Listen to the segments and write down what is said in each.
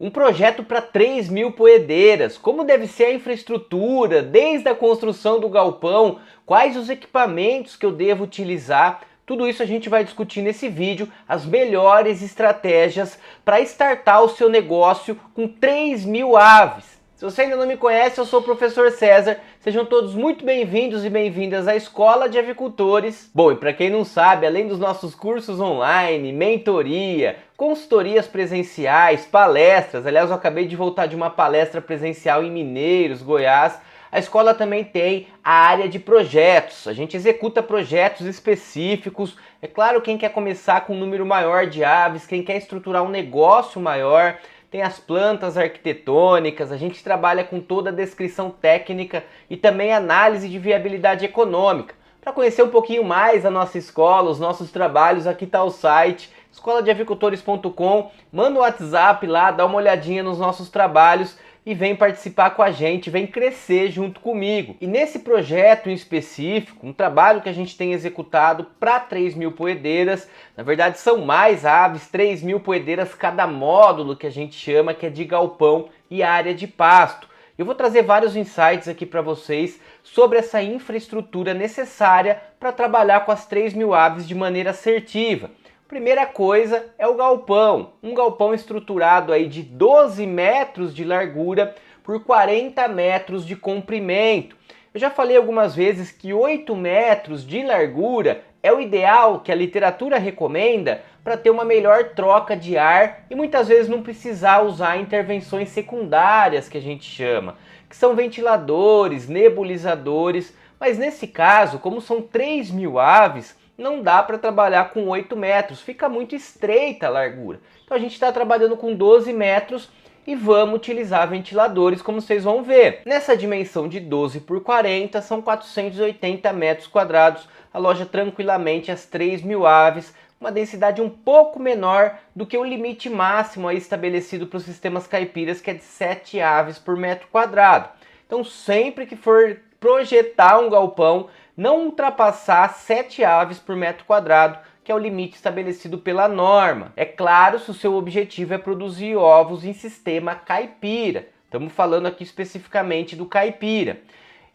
Um projeto para 3.000 poedeiras, como deve ser a infraestrutura, desde a construção do galpão, quais os equipamentos que eu devo utilizar. Tudo isso a gente vai discutir nesse vídeo, as melhores estratégias para startar o seu negócio com 3.000 aves. Se você ainda não me conhece, eu sou o professor César. Sejam todos muito bem-vindos e bem-vindas à Escola de Avicultores. Bom, e para quem não sabe, além dos nossos cursos online, mentoria, consultorias presenciais, palestras, aliás, eu acabei de voltar de uma palestra presencial em Mineiros, Goiás, a escola também tem a área de projetos. A gente executa projetos específicos. É claro, quem quer começar com um número maior de aves, quem quer estruturar um negócio maior, tem as plantas arquitetônicas, a gente trabalha com toda a descrição técnica e também análise de viabilidade econômica. Para conhecer um pouquinho mais a nossa escola, os nossos trabalhos, aqui está o site escoladeavicultores.com. Manda um WhatsApp lá, dá uma olhadinha nos nossos trabalhos e vem participar com a gente, vem crescer junto comigo. E nesse projeto em específico, um trabalho que a gente tem executado para 3.000 poedeiras, na verdade são mais aves, 3.000 poedeiras cada módulo que a gente chama, que é de galpão e área de pasto. Eu vou trazer vários insights aqui para vocês sobre essa infraestrutura necessária para trabalhar com as 3.000 aves de maneira assertiva. Primeira coisa é o galpão, um galpão estruturado aí de 12 metros de largura por 40 metros de comprimento. Eu já falei algumas vezes que 8 metros de largura é o ideal que a literatura recomenda para ter uma melhor troca de ar e muitas vezes não precisar usar intervenções secundárias, que a gente chama, que são ventiladores, nebulizadores, mas nesse caso, como são 3.000 aves, não dá para trabalhar com 8 metros, fica muito estreita a largura. Então a gente está trabalhando com 12 metros e vamos utilizar ventiladores, como vocês vão ver. Nessa dimensão de 12 por 40 são 480 metros quadrados, aloja tranquilamente as 3.000 aves, uma densidade um pouco menor do que o limite máximo aí estabelecido para os sistemas caipiras, que é de 7 aves por metro quadrado. Então sempre que for projetar um galpão, não ultrapassar 7 aves por metro quadrado, que é o limite estabelecido pela norma. É claro, se o seu objetivo é produzir ovos em sistema caipira. Estamos falando aqui especificamente do caipira.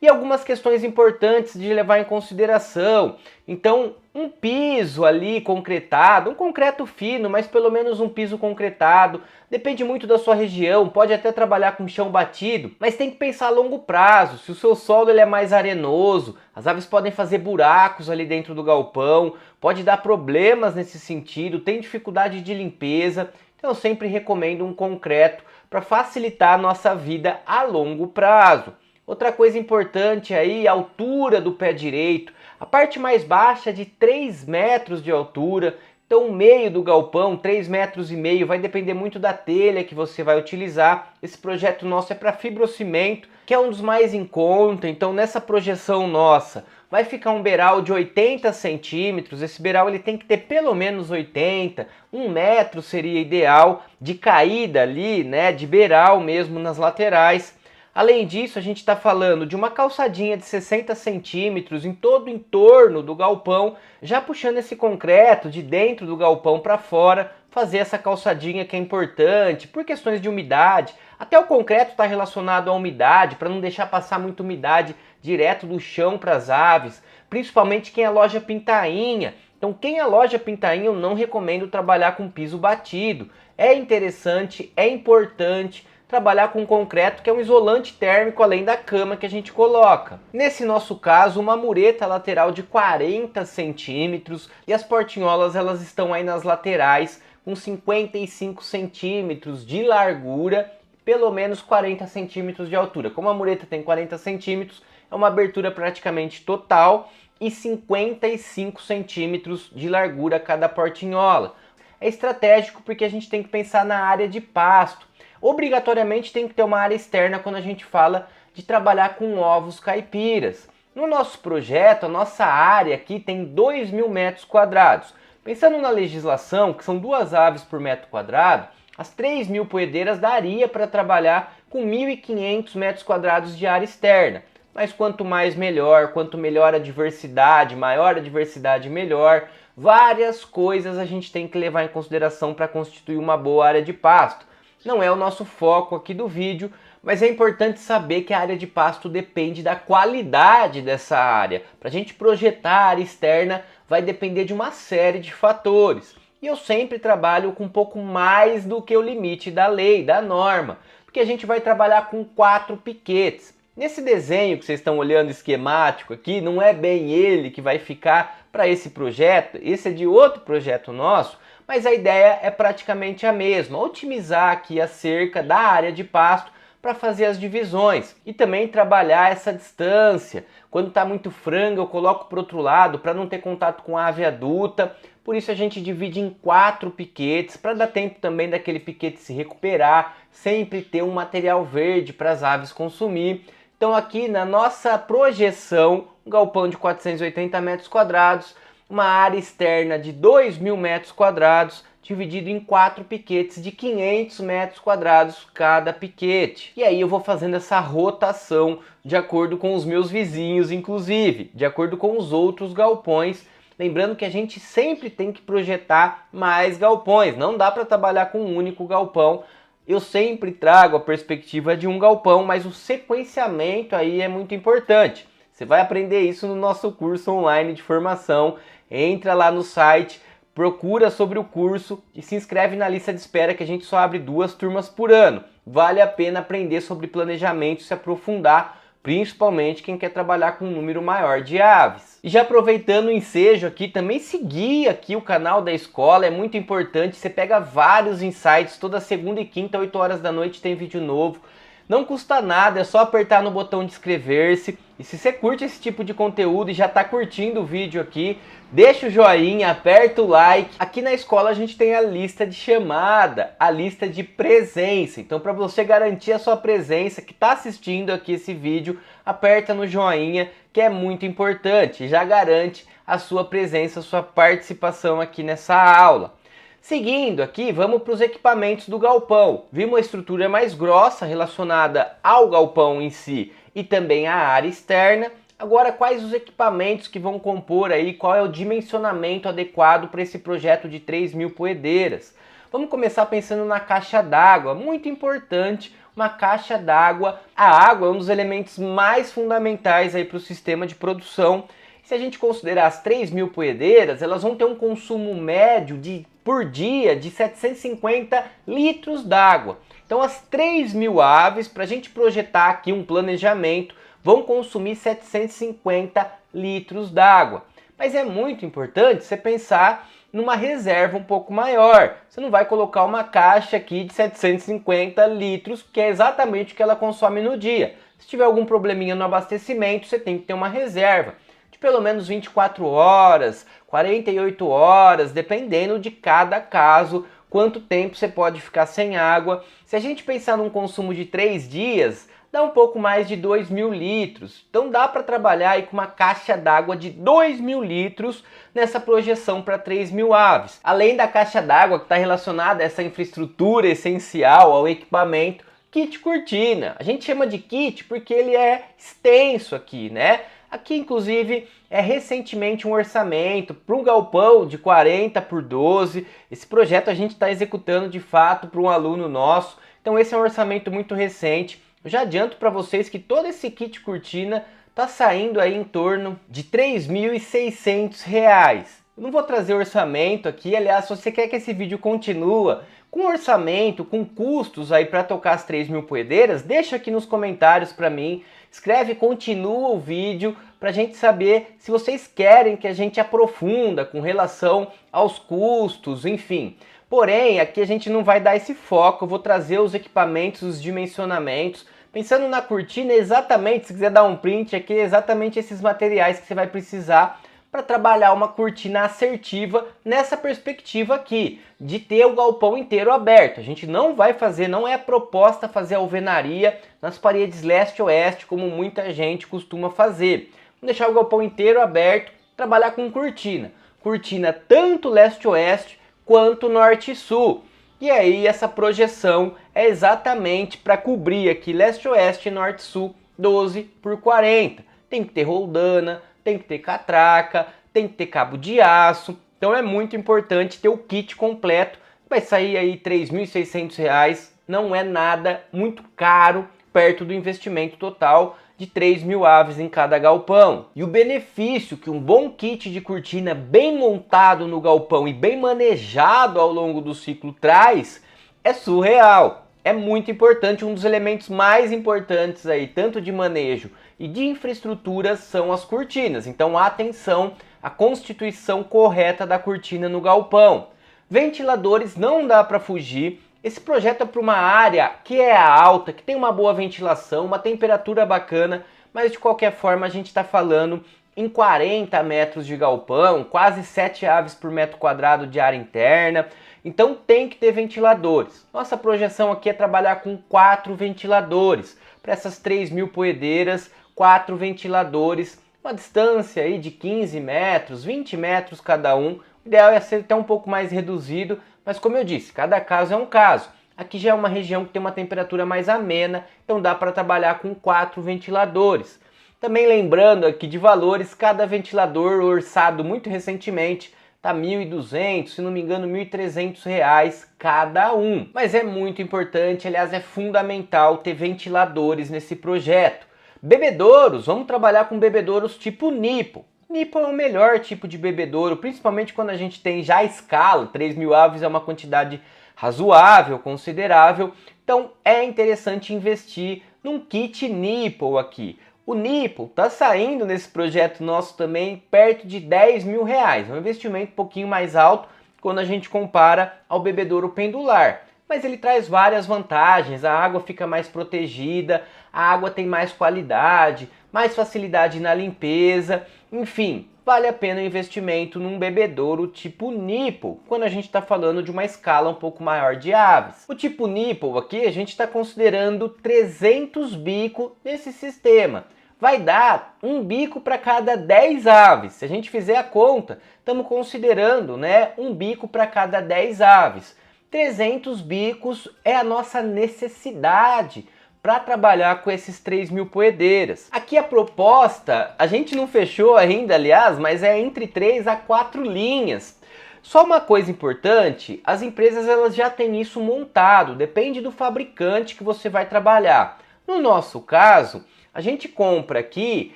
E algumas questões importantes de levar em consideração. Então, um piso ali concretado, um concreto fino, mas pelo menos um piso concretado, depende muito da sua região, pode até trabalhar com chão batido, mas tem que pensar a longo prazo. Se o seu solo ele é mais arenoso, as aves podem fazer buracos ali dentro do galpão, pode dar problemas nesse sentido, tem dificuldade de limpeza. Então eu sempre recomendo um concreto para facilitar a nossa vida a longo prazo. Outra coisa importante aí, a altura do pé direito. A parte mais baixa é de 3 metros de altura, então o meio do galpão, 3,5 metros, vai depender muito da telha que você vai utilizar. Esse projeto nosso é para fibrocimento, que é um dos mais em conta, então nessa projeção nossa vai ficar um beiral de 80 centímetros, esse beiral ele tem que ter pelo menos 80, 1 metro seria ideal de caída ali, né, de beiral mesmo nas laterais. Além disso, a gente está falando de uma calçadinha de 60 centímetros em todo o entorno do galpão, já puxando esse concreto de dentro do galpão para fora, fazer essa calçadinha que é importante por questões de umidade. Até o concreto está relacionado à umidade, para não deixar passar muita umidade direto do chão para as aves, principalmente quem aloja pintainha. Então quem aloja pintainha eu não recomendo trabalhar com piso batido. É interessante, é importante trabalhar com concreto, que é um isolante térmico além da cama que a gente coloca. Nesse nosso caso, uma mureta lateral de 40 centímetros e as portinholas elas estão aí nas laterais com 55 centímetros de largura, pelo menos 40 centímetros de altura. Como a mureta tem 40 centímetros, é uma abertura praticamente total e 55 centímetros de largura cada portinhola. É estratégico porque a gente tem que pensar na área de pasto. Obrigatoriamente tem que ter uma área externa quando a gente fala de trabalhar com ovos caipiras. No nosso projeto, a nossa área aqui tem 2.000 metros quadrados. Pensando na legislação, que são 2 aves por metro quadrado, as 3.000 poedeiras daria para trabalhar com 1.500 metros quadrados de área externa. Mas quanto mais melhor, quanto melhor a diversidade, maior a diversidade melhor. Várias coisas a gente tem que levar em consideração para constituir uma boa área de pasto. não é o nosso foco aqui do vídeo, mas é importante saber que a área de pasto depende da qualidade dessa área. Para a gente projetar a área externa vai depender de uma série de fatores. E eu sempre trabalho com um pouco mais do que o limite da lei, da norma, porque a gente vai trabalhar com 4 piquetes. Nesse desenho que vocês estão olhando esquemático aqui, não é bem ele que vai ficar para esse projeto, esse é de outro projeto nosso, mas a ideia é praticamente a mesma, otimizar aqui a cerca da área de pasto para fazer as divisões e também trabalhar essa distância. Quando está muito frango eu coloco para o outro lado para não ter contato com a ave adulta, por isso a gente divide em 4 piquetes para dar tempo também daquele piquete se recuperar, sempre ter um material verde para as aves consumir. Então aqui na nossa projeção, um galpão de 480 metros quadrados, uma área externa de 2.000 metros quadrados, dividido em 4 piquetes de 500 metros quadrados cada piquete. E aí eu vou fazendo essa rotação de acordo com os meus vizinhos, inclusive, de acordo com os outros galpões. Lembrando que a gente sempre tem que projetar mais galpões, não dá para trabalhar com um único galpão. Eu sempre trago a perspectiva de um galpão, mas o sequenciamento aí é muito importante. Você vai aprender isso no nosso curso online de formação. Entra lá no site, procura sobre o curso e se inscreve na lista de espera que a gente só abre 2 turmas por ano. Vale a pena aprender sobre planejamento e se aprofundar, principalmente quem quer trabalhar com um número maior de aves. E já aproveitando o ensejo aqui, também seguir aqui o canal da escola, é muito importante, você pega vários insights, toda segunda e quinta, 8 horas da noite tem vídeo novo. Não custa nada, é só apertar no botão de inscrever-se. E se você curte esse tipo de conteúdo e já está curtindo o vídeo aqui, deixa o joinha, aperta o like. Aqui na escola a gente tem a lista de chamada, a lista de presença. Então para você garantir a sua presença que está assistindo aqui esse vídeo, aperta no joinha, que é muito importante. Já garante a sua presença, a sua participação aqui nessa aula. Seguindo aqui, vamos para os equipamentos do galpão. Vimos a estrutura mais grossa relacionada ao galpão em si e também à área externa. Agora, quais os equipamentos que vão compor aí, qual é o dimensionamento adequado para esse projeto de 3.000 poedeiras? Vamos começar pensando na caixa d'água, muito importante, uma caixa d'água. A água é um dos elementos mais fundamentais aí para o sistema de produção. Se a gente considerar as 3.000 poedeiras, elas vão ter um consumo médio por dia de 750 litros d'água. Então as 3.000 aves, para a gente projetar aqui um planejamento, vão consumir 750 litros d'água. Mas é muito importante você pensar numa reserva um pouco maior. Você não vai colocar uma caixa aqui de 750 litros, que é exatamente o que ela consome no dia. Se tiver algum probleminha no abastecimento, você tem que ter uma reserva de pelo menos 24 horas, 48 horas, dependendo de cada caso, quanto tempo você pode ficar sem água. Se a gente pensar num consumo de 3 dias, dá um pouco mais de 2.000 litros. Então dá para trabalhar aí com uma caixa d'água de 2.000 litros nessa projeção para 3.000 aves. Além da caixa d'água que está relacionada a essa infraestrutura essencial, ao equipamento, kit cortina. A gente chama de kit porque ele é extenso aqui, né? Aqui, inclusive, é recentemente um orçamento para um galpão de 40 por 12. Esse projeto a gente está executando de fato para um aluno nosso. Então esse é um orçamento muito recente. Eu já adianto para vocês que todo esse kit cortina está saindo aí em torno de R$ 3.600. Eu não vou trazer orçamento aqui, aliás, se você quer que esse vídeo continue com orçamento, com custos aí para tocar as 3.000 poedeiras, deixa aqui nos comentários para mim, escreve continua o vídeo para a gente saber se vocês querem que a gente aprofunda com relação aos custos, enfim. Porém, aqui a gente não vai dar esse foco, eu vou trazer os equipamentos, os dimensionamentos, pensando na cortina exatamente, se quiser dar um print aqui, exatamente esses materiais que você vai precisar para trabalhar uma cortina assertiva nessa perspectiva aqui, de ter o galpão inteiro aberto. A gente não vai fazer, não é a proposta fazer alvenaria nas paredes leste-oeste, como muita gente costuma fazer. Vamos deixar o galpão inteiro aberto, trabalhar com cortina. Cortina tanto leste-oeste quanto norte-sul. E aí essa projeção é exatamente para cobrir aqui leste-oeste e norte-sul 12 por 40. Tem que ter roldana, tem que ter catraca, tem que ter cabo de aço. Então é muito importante ter o kit completo. Vai sair aí R$ 3.600 não é nada muito caro perto do investimento total de 3.000 aves em cada galpão. E o benefício que um bom kit de cortina bem montado no galpão e bem manejado ao longo do ciclo traz é surreal. É muito importante, um dos elementos mais importantes aí, tanto de manejo e de infraestrutura, são as cortinas. Então atenção à constituição correta da cortina no galpão. Ventiladores não dá para fugir. Esse projeto é para uma área que é alta, que tem uma boa ventilação, uma temperatura bacana, mas de qualquer forma a gente está falando em 40 metros de galpão, quase 7 aves por metro quadrado de área interna, então tem que ter ventiladores. Nossa projeção aqui é trabalhar com 4 ventiladores, para essas 3.000 poedeiras, 4 ventiladores, uma distância aí de 15 metros, 20 metros cada um. O ideal é ser até um pouco mais reduzido, mas como eu disse, cada caso é um caso. Aqui já é uma região que tem uma temperatura mais amena, então dá para trabalhar com 4 ventiladores. Também lembrando aqui de valores, cada ventilador orçado muito recentemente está R$ 1.200, se não me engano R$ 1.300 cada um. Mas é muito importante, aliás é fundamental ter ventiladores nesse projeto. Bebedouros, vamos trabalhar com bebedouros tipo Nippon. Nippon é o melhor tipo de bebedouro, principalmente quando a gente tem já a escala, 3.000 aves é uma quantidade razoável, considerável, então é interessante investir num kit Nippon aqui. O Nippon está saindo nesse projeto nosso também perto de R$ 10.000, é um investimento um pouquinho mais alto quando a gente compara ao bebedouro pendular. Mas ele traz várias vantagens, a água fica mais protegida, a água tem mais qualidade, mais facilidade na limpeza, enfim, vale a pena o investimento num bebedouro tipo Nippon, quando a gente está falando de uma escala um pouco maior de aves. O tipo Nippon aqui a gente está considerando 300 bicos nesse sistema. Vai dar um bico para cada 10 aves. Se a gente fizer a conta, estamos considerando, né, um bico para cada 10 aves. 300 bicos é a nossa necessidade para trabalhar com esses 3.000 poedeiras. Aqui a proposta, a gente não fechou ainda, aliás, mas é entre 3 a 4 linhas. Só uma coisa importante, as empresas elas já têm isso montado, depende do fabricante que você vai trabalhar. No nosso caso, a gente compra aqui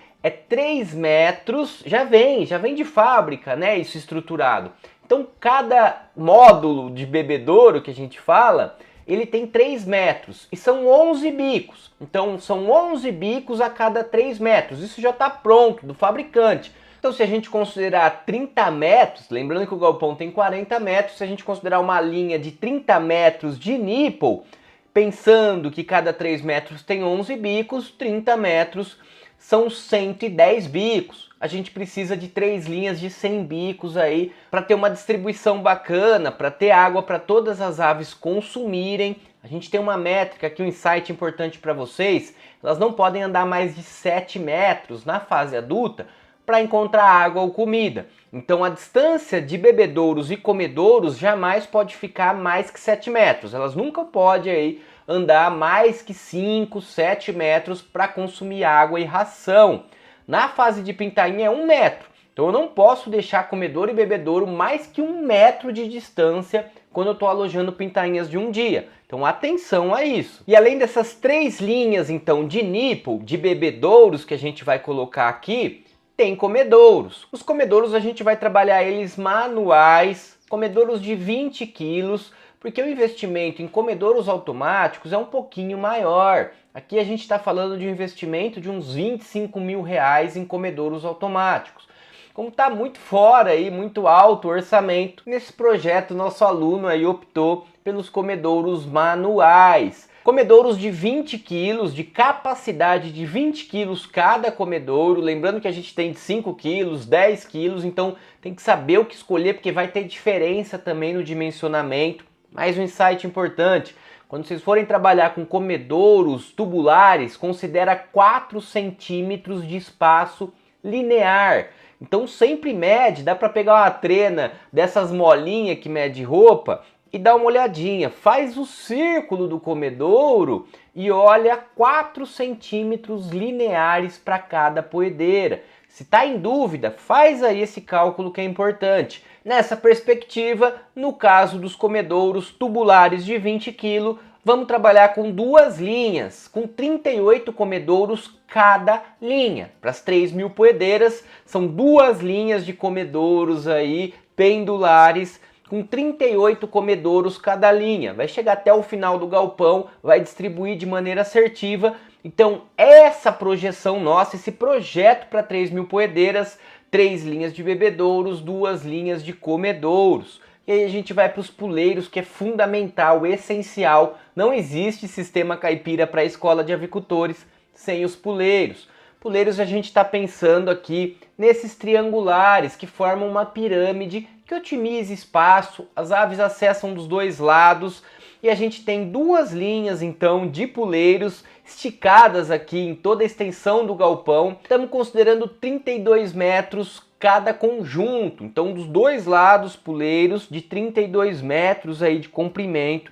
3 metros, já vem de fábrica, né, isso estruturado. Então cada módulo de bebedouro que a gente fala, ele tem 3 metros e são 11 bicos. Então são 11 bicos a cada 3 metros. Isso já está pronto do fabricante. Então se a gente considerar 30 metros, lembrando que o galpão tem 40 metros, se a gente considerar uma linha de 30 metros de Nippon, pensando que cada 3 metros tem 11 bicos, 30 metros são 110 bicos. A gente precisa de 3 linhas de 100 bicos aí para ter uma distribuição bacana, para ter água para todas as aves consumirem. A gente tem uma métrica aqui, um insight importante para vocês, elas não podem andar mais de 7 metros na fase adulta para encontrar água ou comida. Então a distância de bebedouros e comedouros jamais pode ficar mais que 7 metros. Elas nunca podem aí andar mais que 5, 7 metros para consumir água e ração. Na fase de pintainha é 1 metro, então eu não posso deixar comedouro e bebedouro mais que 1 metro de distância quando eu estou alojando pintainhas de um dia. Então atenção a isso. E além dessas 3 linhas então de Nippon, de bebedouros que a gente vai colocar aqui, tem comedouros. Os comedouros a gente vai trabalhar eles manuais, comedouros de 20 quilos, porque o investimento em comedouros automáticos é um pouquinho maior. Aqui a gente está falando de um investimento de uns R$ 25.000 em comedouros automáticos. Como está muito fora aí, muito alto o orçamento, nesse projeto nosso aluno aí optou pelos comedouros manuais. Comedouros de 20 quilos, de capacidade de 20 quilos cada comedouro, lembrando que a gente tem de 5 quilos, 10 quilos, então tem que saber o que escolher, porque vai ter diferença também no dimensionamento. Mais um insight importante, quando vocês forem trabalhar com comedouros tubulares, considera 4 centímetros de espaço linear. Então sempre mede, dá para pegar uma trena dessas molinhas que mede roupa e dá uma olhadinha. Faz o círculo do comedouro e olha 4 centímetros lineares para cada poedeira. Se está em dúvida, faz aí esse cálculo que é importante. Nessa perspectiva, no caso dos comedouros tubulares de 20 kg, vamos trabalhar com 2 linhas, com 38 comedouros cada linha. Para as 3.000 poedeiras, são 2 linhas de comedouros aí, pendulares, com 38 comedouros cada linha. Vai chegar até o final do galpão, vai distribuir de maneira assertiva. Então, essa projeção nossa, esse projeto para 3.000 poedeiras, 3 linhas de bebedouros, 2 linhas de comedouros. E aí a gente vai para os puleiros, que é fundamental, essencial. Não existe sistema caipira para a escola de avicultores sem os puleiros. Puleiros a gente está pensando aqui nesses triangulares que formam uma pirâmide que otimiza espaço, as aves acessam dos 2 lados e a gente tem 2 linhas então de puleiros esticadas aqui em toda a extensão do galpão. Estamos considerando 32 metros cada conjunto, então dos 2 lados puleiros de 32 metros aí de comprimento,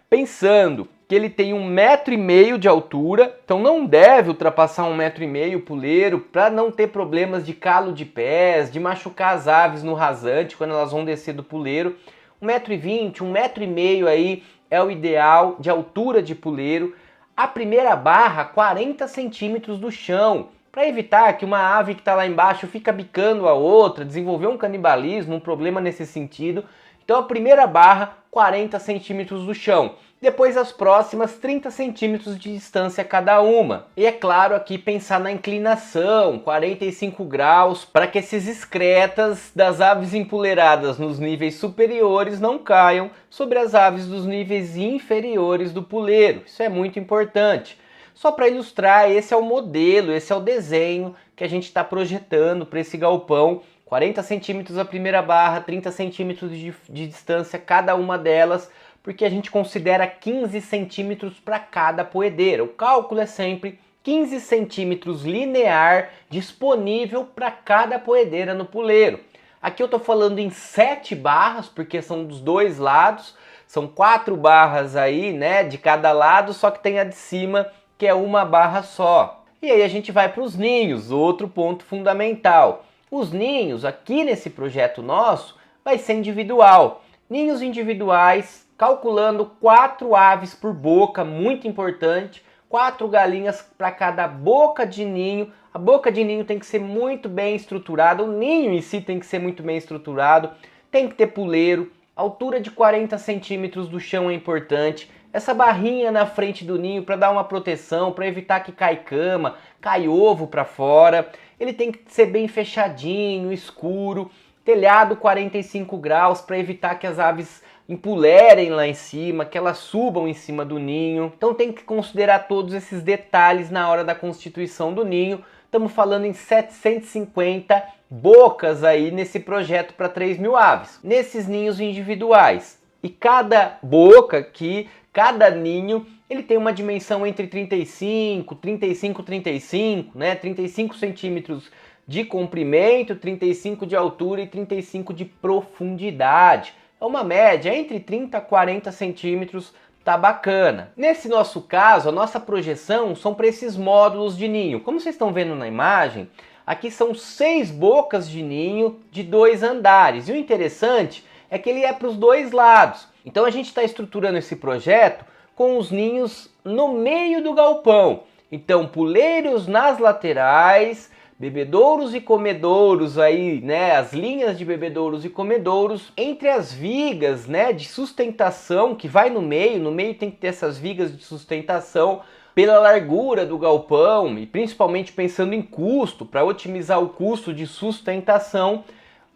pensando que ele tem 1,5 m de altura, então não deve ultrapassar 1,5 m o puleiro para não ter problemas de calo de pés, de machucar as aves no rasante quando elas vão descer do puleiro. 1,20 m, 1,5 m aí é o ideal de altura de puleiro. A primeira barra 40 centímetros do chão, para evitar que uma ave que está lá embaixo fica bicando a outra, desenvolver um canibalismo, um problema nesse sentido. Então a primeira barra 40 centímetros do chão. Depois as próximas 30 centímetros de distância cada uma. E é claro aqui pensar na inclinação, 45 graus, para que esses excretas das aves empoleiradas nos níveis superiores não caiam sobre as aves dos níveis inferiores do puleiro. Isso é muito importante. Só para ilustrar, esse é o modelo, esse é o desenho que a gente está projetando para esse galpão. 40 centímetros a primeira barra, 30 centímetros de distância cada uma delas, porque a gente considera 15 centímetros para cada poedeira. O cálculo é sempre 15 centímetros linear disponível para cada poedeira no puleiro. Aqui eu estou falando em 7 barras, porque são dos 2 lados, são 4 barras aí, né, de cada lado, só que tem a de cima, que é uma barra só. E aí a gente vai para os ninhos, outro ponto fundamental. Os ninhos, aqui nesse projeto nosso, vai ser individual. Ninhos individuais, calculando 4 aves por boca, muito importante. 4 galinhas para cada boca de ninho. A boca de ninho tem que ser muito bem estruturada, o ninho em si tem que ser muito bem estruturado. Tem que ter puleiro, altura de 40 centímetros do chão é importante. Essa barrinha na frente do ninho para dar uma proteção, para evitar que cai cama, cai ovo para fora. Ele tem que ser bem fechadinho, escuro. Telhado 45 graus para evitar que as aves empulerem lá em cima, que elas subam em cima do ninho. Então tem que considerar todos esses detalhes na hora da constituição do ninho. Estamos falando em 750 bocas aí nesse projeto para 3.000 aves, nesses ninhos individuais. E cada boca aqui, cada ninho, ele tem uma dimensão entre 35, 35, né? 35 centímetros de comprimento, 35 de altura e 35 de profundidade. É uma média entre 30 a 40 centímetros, tá bacana. Nesse nosso caso, a nossa projeção são para esses módulos de ninho. Como vocês estão vendo na imagem, aqui são 6 bocas de ninho de 2 andares. E o interessante é que ele é para os 2 lados. Então a gente está estruturando esse projeto com os ninhos no meio do galpão. Então puleiros nas laterais, bebedouros e comedouros aí, né, as linhas de bebedouros e comedouros entre as vigas, né, de sustentação que vai no meio tem que ter essas vigas de sustentação pela largura do galpão e principalmente pensando em custo, para otimizar o custo de sustentação,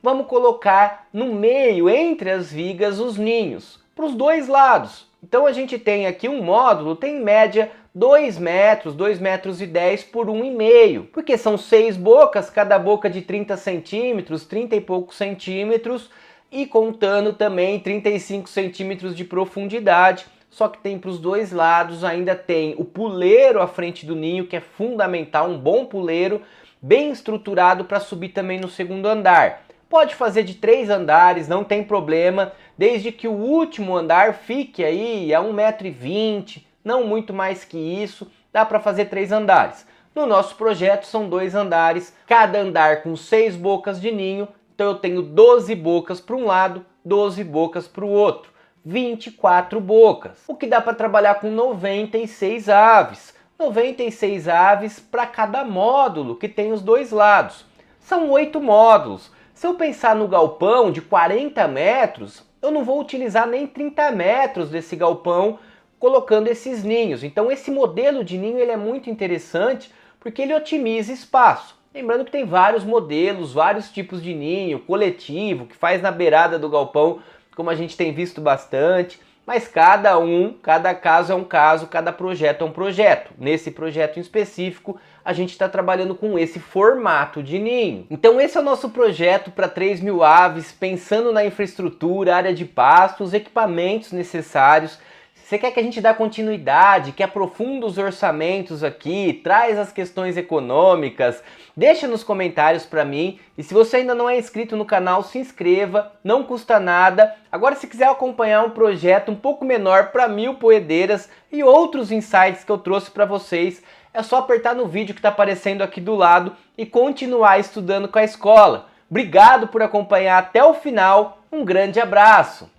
vamos colocar no meio, entre as vigas, os ninhos, para os 2 lados. Então a gente tem aqui um módulo, tem em média 2 metros, 2,10 metros por 1,5, porque são 6 bocas, cada boca de 30 centímetros, 30 e poucos centímetros, e contando também 35 centímetros de profundidade, só que tem para os 2 lados, ainda tem o puleiro à frente do ninho, que é fundamental, um bom puleiro, bem estruturado para subir também no 2º andar. Pode fazer de 3 andares, não tem problema, desde que o último andar fique aí a 1,20 m, não muito mais que isso, dá para fazer 3 andares. No nosso projeto são 2 andares, cada andar com 6 bocas de ninho, então eu tenho 12 bocas para um lado, 12 bocas para o outro. 24 bocas, o que dá para trabalhar com 96 aves. 96 aves para cada módulo que tem os dois lados. São 8 módulos. Se eu pensar no galpão de 40 metros, eu não vou utilizar nem 30 metros desse galpão colocando esses ninhos. Então esse modelo de ninho ele é muito interessante porque ele otimiza espaço. Lembrando que tem vários modelos, vários tipos de ninho, coletivo, que faz na beirada do galpão, como a gente tem visto bastante. Mas cada caso é um caso, cada projeto é um projeto. Nesse projeto em específico, a gente está trabalhando com esse formato de ninho. Então esse é o nosso projeto para 3.000 aves, pensando na infraestrutura, área de pasto, os equipamentos necessários. Você quer que a gente dê continuidade, que aprofunda os orçamentos aqui, traz as questões econômicas, deixa nos comentários para mim. E se você ainda não é inscrito no canal, se inscreva, não custa nada. Agora, se quiser acompanhar um projeto um pouco menor para 1.000 poedeiras e outros insights que eu trouxe para vocês, é só apertar no vídeo que está aparecendo aqui do lado e continuar estudando com a escola. Obrigado por acompanhar até o final, um grande abraço!